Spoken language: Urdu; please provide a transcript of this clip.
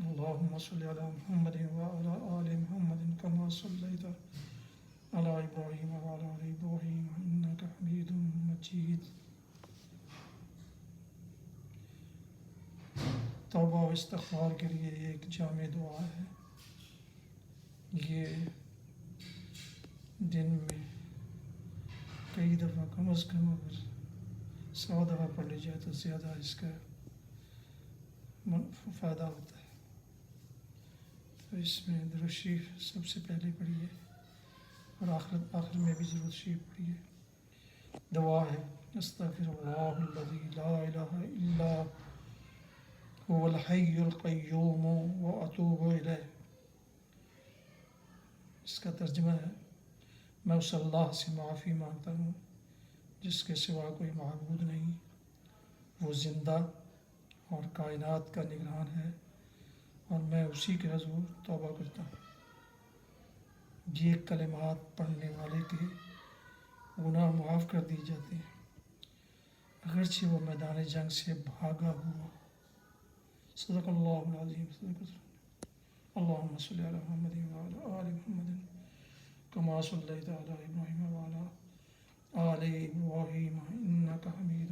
اللهم صل على محمد وعلى آل محمد كما صليت على إبراهيم وعلى آل إبراهيم إنك حميد مجيد. توبہ و استغفار کے لیے ایک جامع دعا ہے. یہ دن میں کئی دفعہ کم از کم اگر 100 دفعہ پڑھ لی جائے تو زیادہ اس کا فائدہ ہوتا ہے. تو اس میں درود شریف سب سے پہلے پڑھیے اور آخر میں بھی درود شریف پڑھیے. دعا ہے استغفر اللہ الذی لا الہ الا هو الحی القیوم واتوب الیہ. اس کا ترجمہ ہے میں اس اللہ سے معافی مانگتا ہوں جس کے سوا کوئی معبود نہیں، وہ زندہ اور کائنات کا نگران ہے، اور میں اسی کے حضور توبہ کرتا ہوں. یہ کلمات پڑھنے والے کے گناہ معاف کر دیے جاتے ہیں اگرچہ وہ میدان جنگ سے بھاگا ہوا. صدق اللہ العظیم. اللہم صلی علی محمد وعلی آل محمد کما صلیت علی ابراہیم وعلی آل ابراہیم انک حمید